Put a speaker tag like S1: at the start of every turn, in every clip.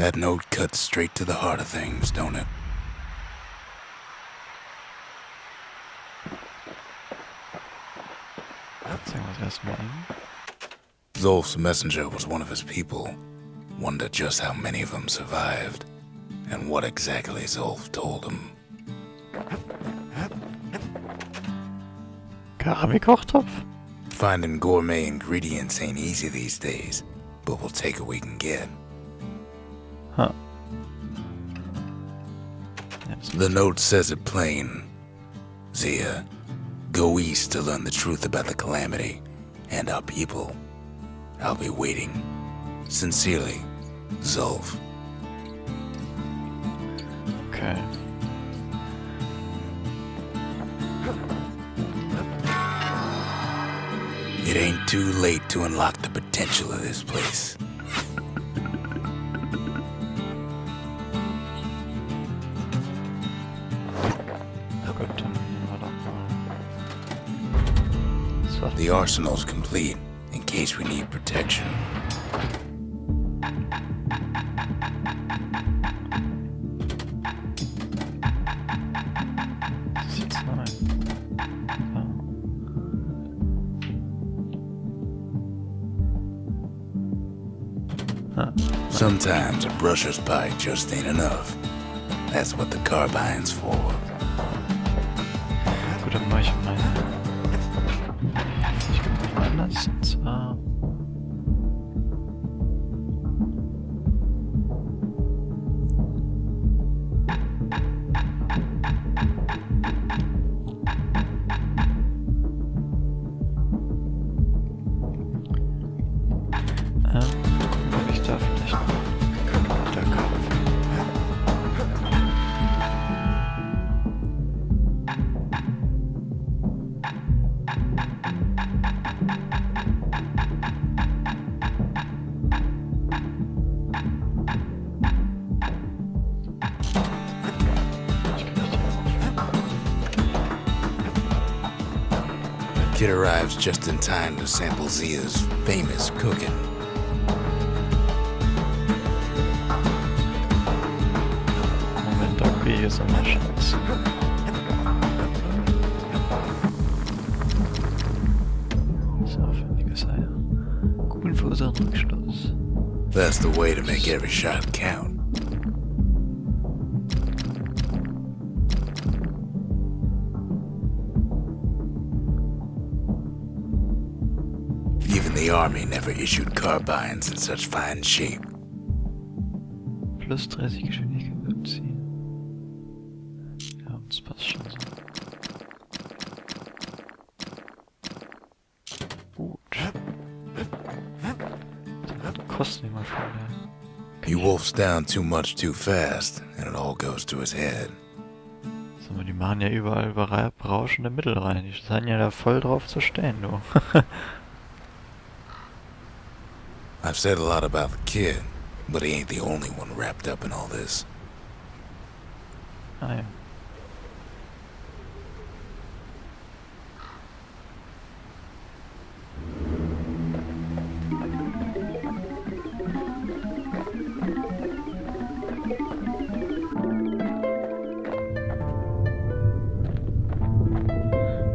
S1: That note cuts straight to the heart of things, don't it?
S2: Sagen wir erstmal ihm.
S1: Zolf's messenger was one of his people. Wondered just how many of them survived, and what exactly Zolf told him.
S2: Keramikkochtopf?
S1: Finding gourmet ingredients ain't easy these days, but we'll take what we can get.
S2: Huh.
S1: The note says it plain. Zia, go east to learn the truth about the calamity and our people. I'll be waiting. Sincerely, Zolf.
S2: Okay.
S1: It ain't too late to unlock the potential of this place.
S2: Gut, dann nehmen wir doch mal.
S1: The arsenal's complete, in case we need protection.
S2: Das ist jetzt neu.
S1: Sometimes a brusher's bite just ain't enough. That's what the carbine's for.
S2: Gut, dann mache ich meine. Ich mache mal anders. Und zwar. Gucken, ob ich da vielleicht noch Charakter kaufe.
S1: Kid arrives just in time to sample Zia's famous cooking.
S2: Moment, da kriege ich jetzt nochmal Chance. So, aufwendiges Eier. Kugeln verursachen Rückstoß.
S1: That's the way to make every shot count. Even the army never issued carbines in such fine shape.
S2: Plus 30 Geschwindigkeit beziehen. Ja, das passt schon so. Gut. Dann kosten wir mal von der.
S1: He wolfs down too much too fast, and it all goes to his head.
S2: Sag mal, die machen ja überall berauschende Mittel rein. Die scheinen ja da voll drauf zu stehen, du.
S1: I've said a lot about the kid, but he ain't the only one wrapped up in all this.
S2: Ah ja.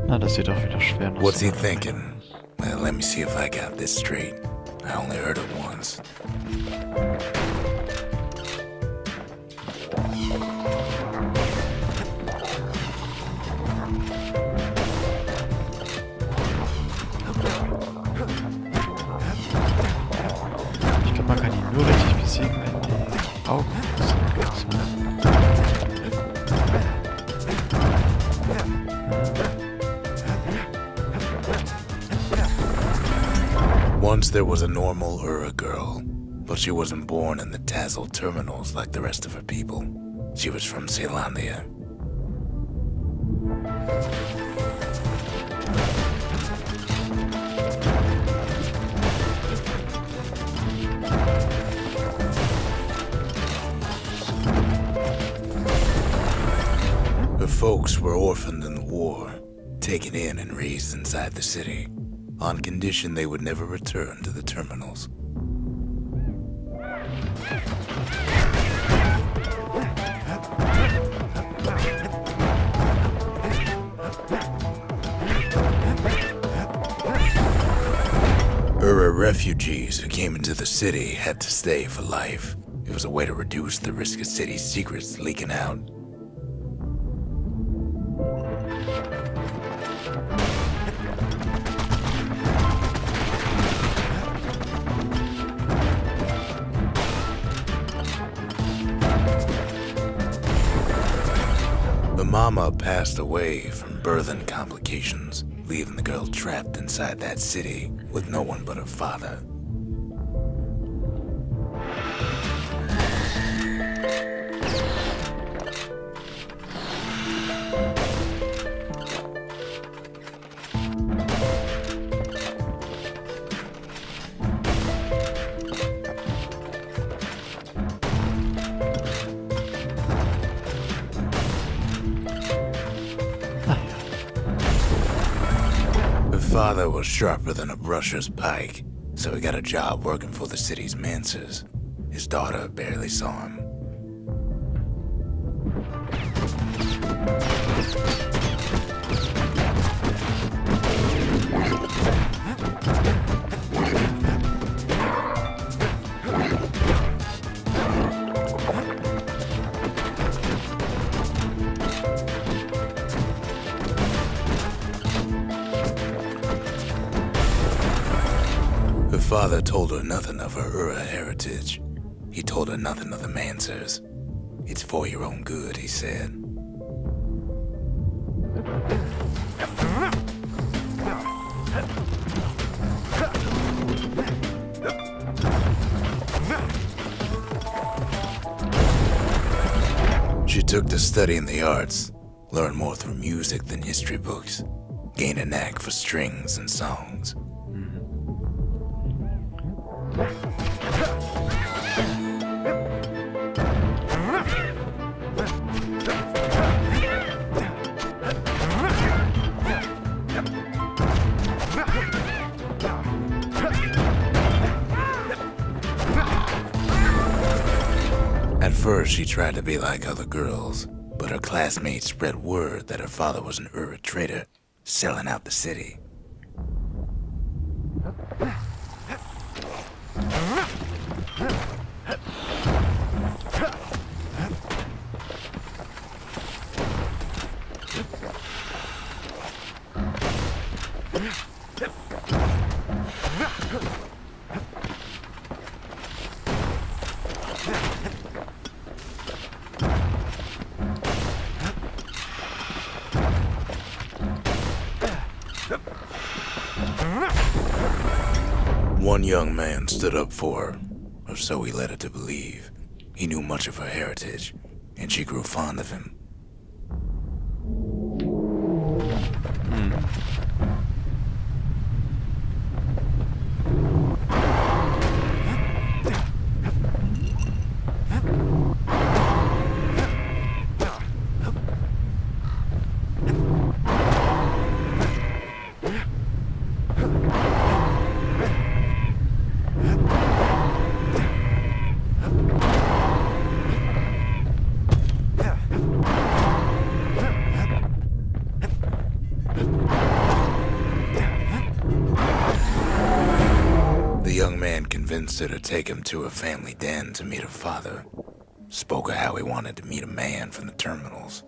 S2: Na, das sieht doch wieder schwer aus.
S1: What's he thinking? Well, let me see if I got this straight. I only heard it once.
S2: Ich glaube, man kann ihn nur richtig besiegen, wenn die Augen
S1: Once there was a normal Ura girl, but she wasn't born in the Tassel terminals like the rest of her people. She was from Zealandia. Her folks were orphaned in the war, taken in and raised inside the city, on condition they would never return to the terminals. refugees who came into the city had to stay for life. It was a way to reduce the risk of city secrets leaking out. The mama passed away from birthing complications, leaving the girl trapped inside that city with no one but her father. Father was sharper than a brusher's pike, so he got a job working for the city's mancers. His daughter barely saw him. Father told her nothing of her heritage. He told her nothing of the Mansers. It's for your own good, he said. She took to studying the arts, learned more through music than history books, gained a knack for strings and songs. At first, she tried to be like other girls, but her classmates spread word that her father was an trader, selling out the city. One young man stood up for her, or so he led her to believe. He knew much of her heritage, and she grew fond of him. Convinced her to take him to her family den to meet her father. Spoke of how he wanted to meet a man from the terminals.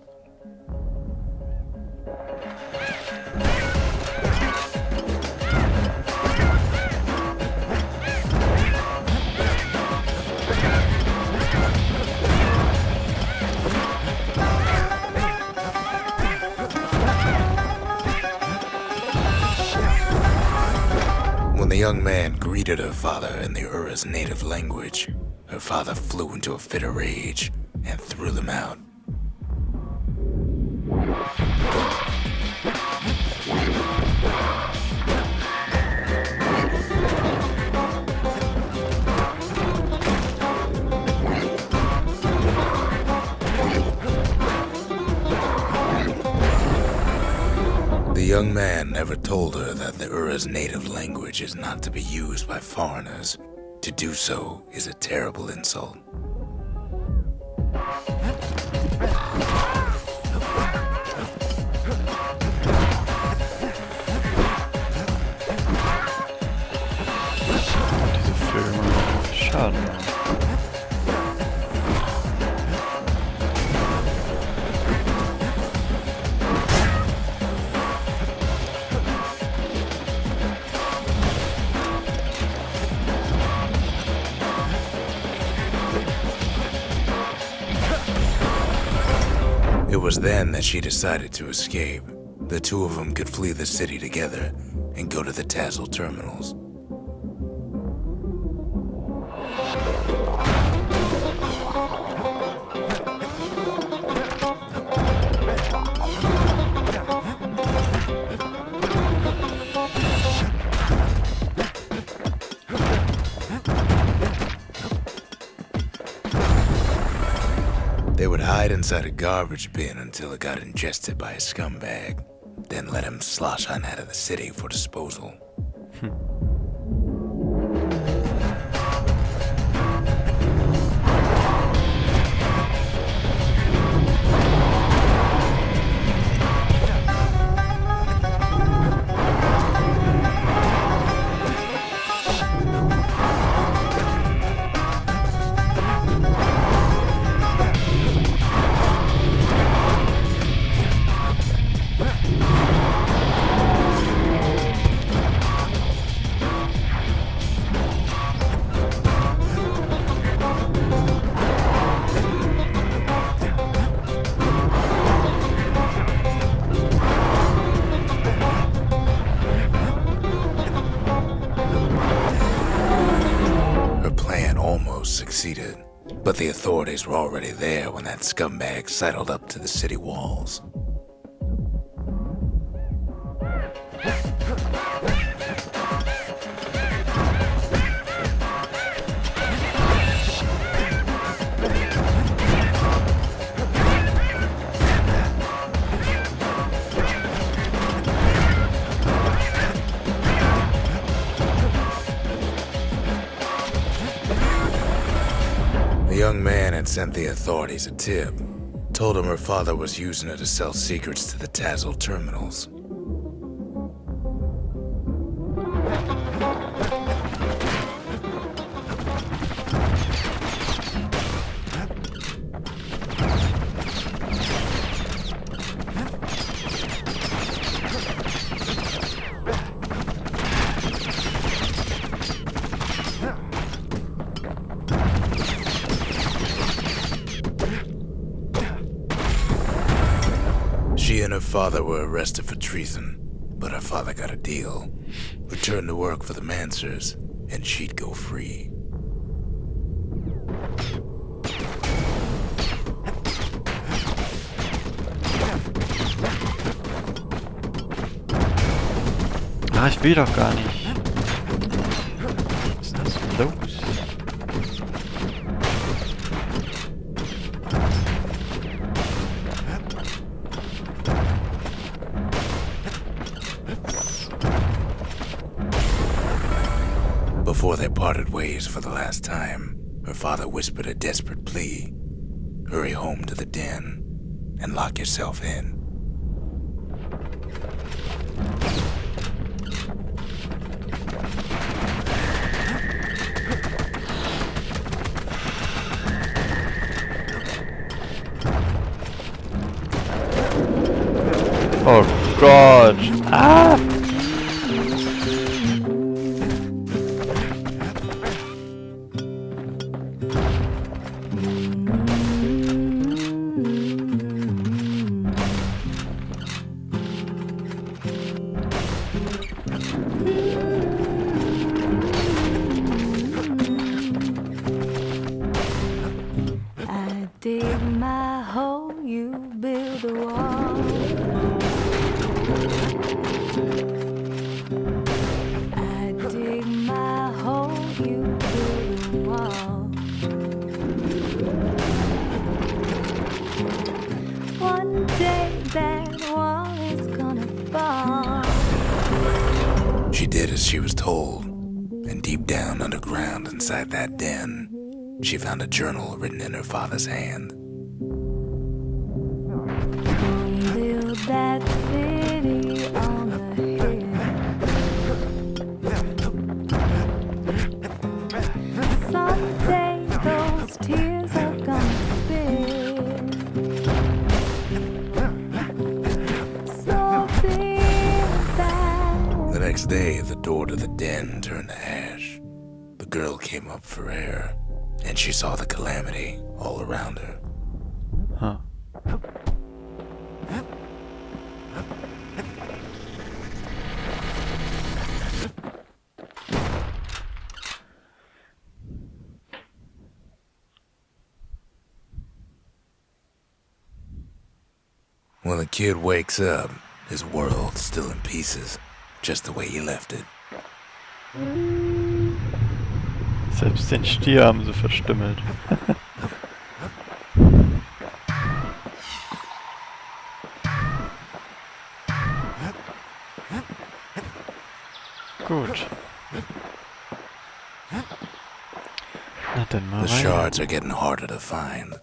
S1: When the young man greeted her father in the Ura's native language, her father flew into a fit of rage and threw them out. The young man never told her that the Ura's native language is not to be used by foreigners. To do so is a terrible insult.
S2: Schaden.
S1: It was then that she decided to escape. The two of them could flee the city together and go to the Tassel terminals. They would hide inside a garbage bin until it got ingested by a scumbag, then let him slosh on out of the city for disposal. Succeeded, but the authorities were already there when that scumbag sidled up to the city walls. The young man had sent the authorities a tip, told him her father was using her to sell secrets to the Tassel terminals. She and her father were arrested for treason, but her father got a deal. Returned to work for the Mansers, and she'd go free.
S2: Ah, ich will doch gar nicht. Was ist das denn los?
S1: Before they parted ways for the last time, her father whispered a desperate plea. Hurry home to the den and lock yourself in.
S2: Oh Gott! Ah!
S3: Dig my hole, you build a wall. I dig my hole, you build a wall. One day that wall is gonna fall.
S1: She did as she was told, and deep down underground inside that den, she found a journal written in her father's hand.
S3: Build that city on a hill. Some
S1: next day, the door to the den turned to ash. The girl came up for air, and she saw the calamity all around her.
S2: Huh.
S1: When the kid wakes up, his world's still in pieces, just the way he left it.
S2: Selbst den Stier haben sie verstümmelt. Gut. Na dann mal
S1: The
S2: weiter.
S1: shards are getting harder to find.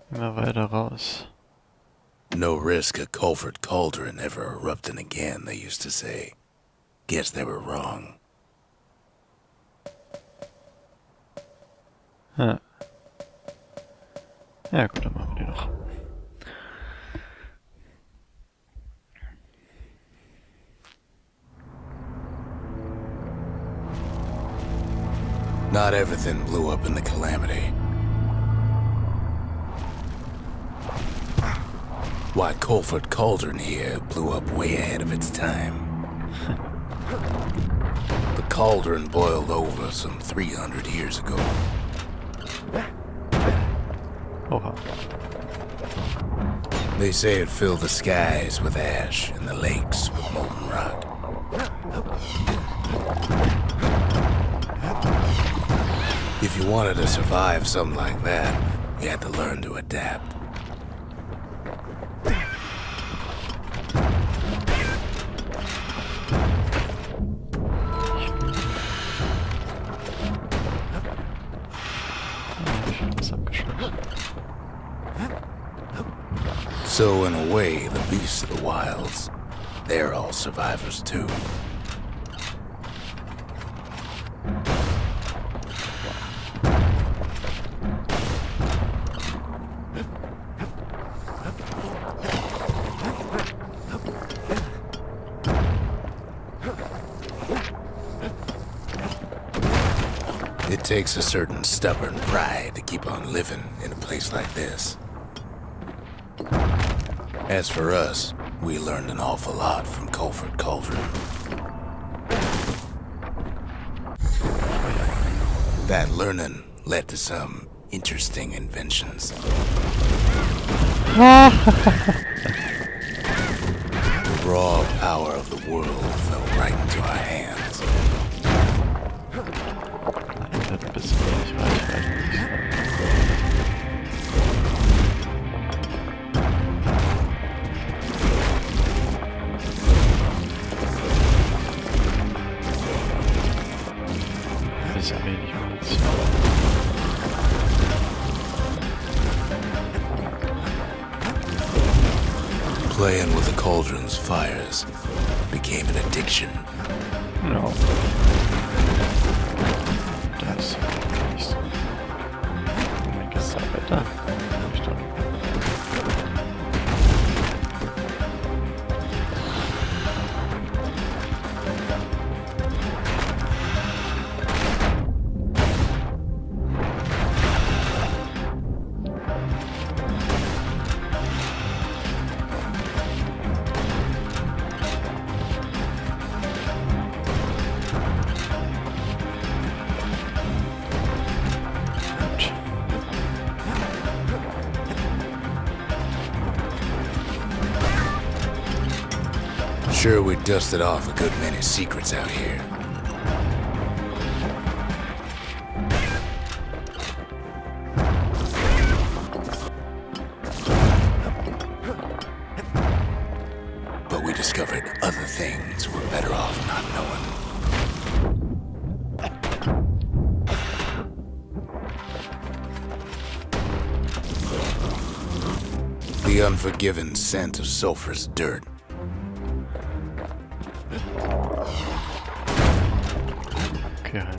S2: Immer weiter raus.
S1: No risk of Culford Cauldron ever erupting again, they used to say. Guess they were wrong.
S2: Ja. Ja gut, dann machen wir die noch.
S1: Not everything blew up in the calamity. Why, Culford Cauldron here blew up way ahead of its time. The cauldron boiled over some 300 years ago.
S2: Oha.
S1: They say it filled the skies with ash and the lakes with molten rock. If you wanted to survive something like that, you had to learn to adapt. So in a way, the beasts of the wilds, they're all survivors too. It takes a certain stubborn pride to keep on living in a place like this. As for us, we learned an awful lot from Culford Cauldron. That learning led to some interesting inventions. The raw power of the world fell right into our hands.
S2: Das ein bisschen wenig Reichweite. Bisschen wenig Munition.
S1: Playing with the cauldron's fires became an addiction.
S2: No. Das ist nicht so. Mein Gesarbeiter. Hab ich doch.
S1: Sure, we dusted off a good many secrets out here. But we discovered other things we're better off not knowing. The unforgiving scent of sulfurous dirt.
S2: Okay, halt.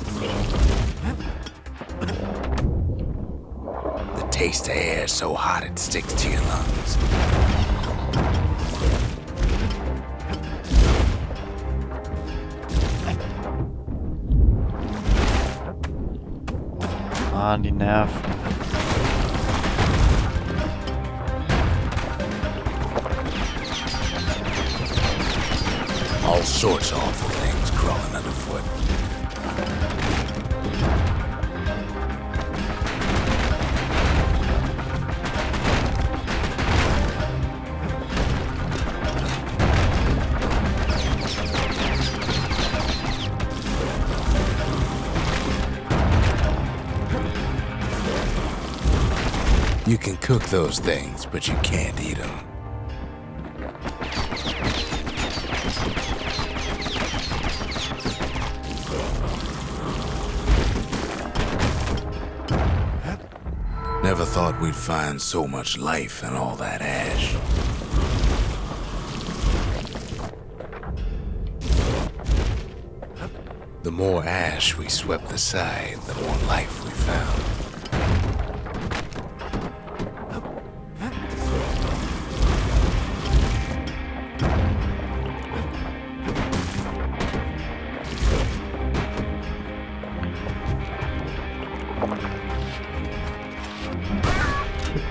S1: The taste the air so hot it sticks to your lungs.
S2: Ah, die Nerven.
S1: All sorts of awful things crawling underfoot. You can cook those things, but you can't eat them. Never thought we'd find so much life in all that ash. The more ash we swept aside, the more life we found.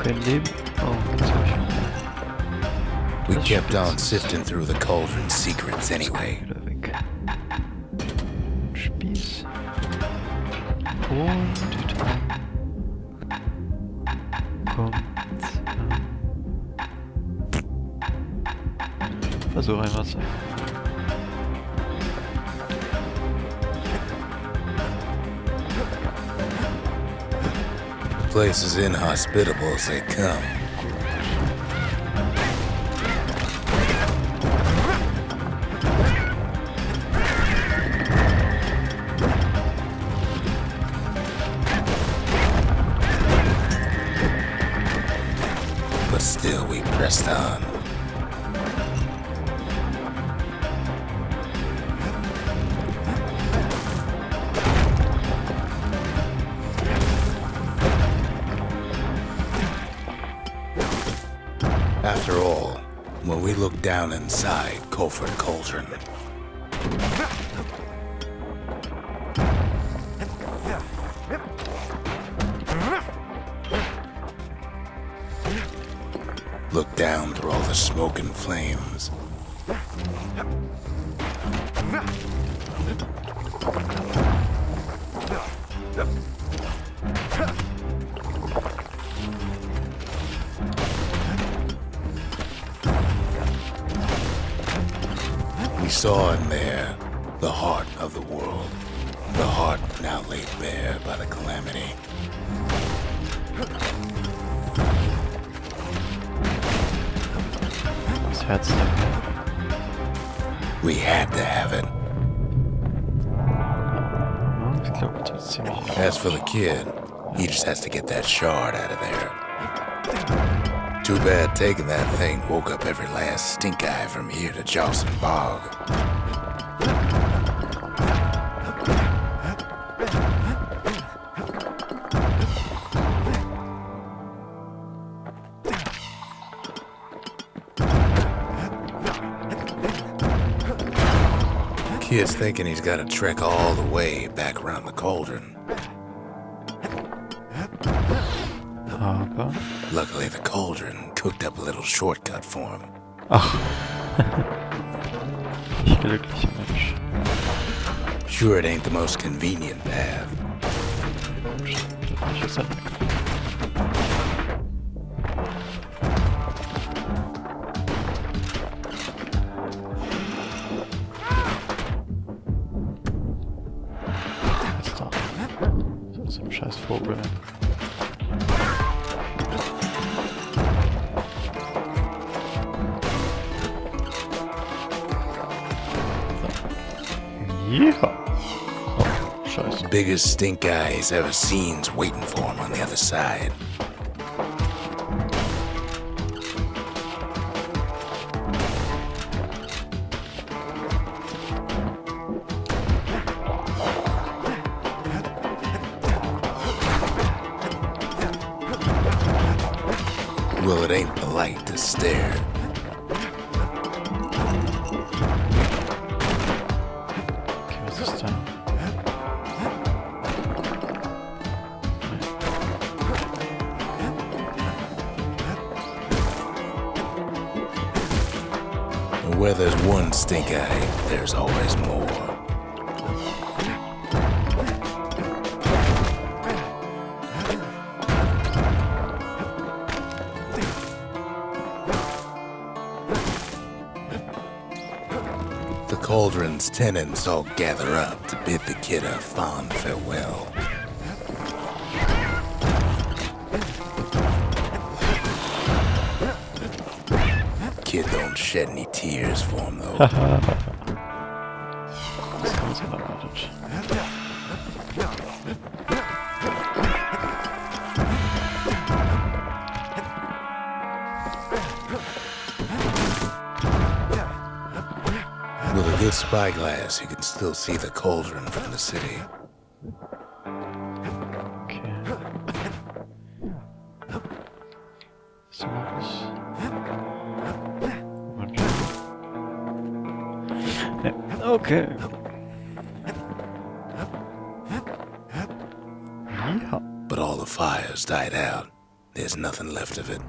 S2: Kein Leben. Oh, das hab ich.
S1: We
S2: Das
S1: kept
S2: Spiel
S1: on
S2: ist
S1: sifting through the cauldron's secrets anyway.
S2: wieder weg. Spieß. Und dann kommt. Versuch einmal zu.
S1: Place as inhospitable as they come. But still we pressed on. After all, when we looked down inside Colford Cauldron, looked down through all the smoke and flames, we saw in there the heart of the world, the heart now laid bare by the calamity.
S2: Das Herz.
S1: We had to have it.
S2: Ich glaube, das ist ziemlich.
S1: As for the kid, he just has to get that shard out of there. Too bad taking that thing woke up every last stink eye from here to Jocelyn Bog. Kid's thinking he's got to trek all the way back around the cauldron.
S2: Aber.
S1: Luckily, the cauldron cooked up a little shortcut for him.
S2: Ach. Ich glücklicher Mensch.
S1: Sure, it ain't the most convenient path.
S2: Glückliches Entwickler. Jetzt da. So ein scheiß Vogel. Yeah. Oh, scheiße.
S1: Biggest stink eye he's ever seen's waiting for him on the other side. it ain't polite to stare.
S2: Okay, was ist da?
S1: Where there's one stink eye, there's always more. The cauldron's tenants all gather up to bid the kid a fond farewell. Kid don't shed any tears for him though.
S2: Das haben sie erwartet.
S1: With a good spyglass, you can still see the cauldron from the city.
S2: Okay. Ist da noch was? Ja, okay. Ja.
S1: But all the fires died out. There's nothing left of it.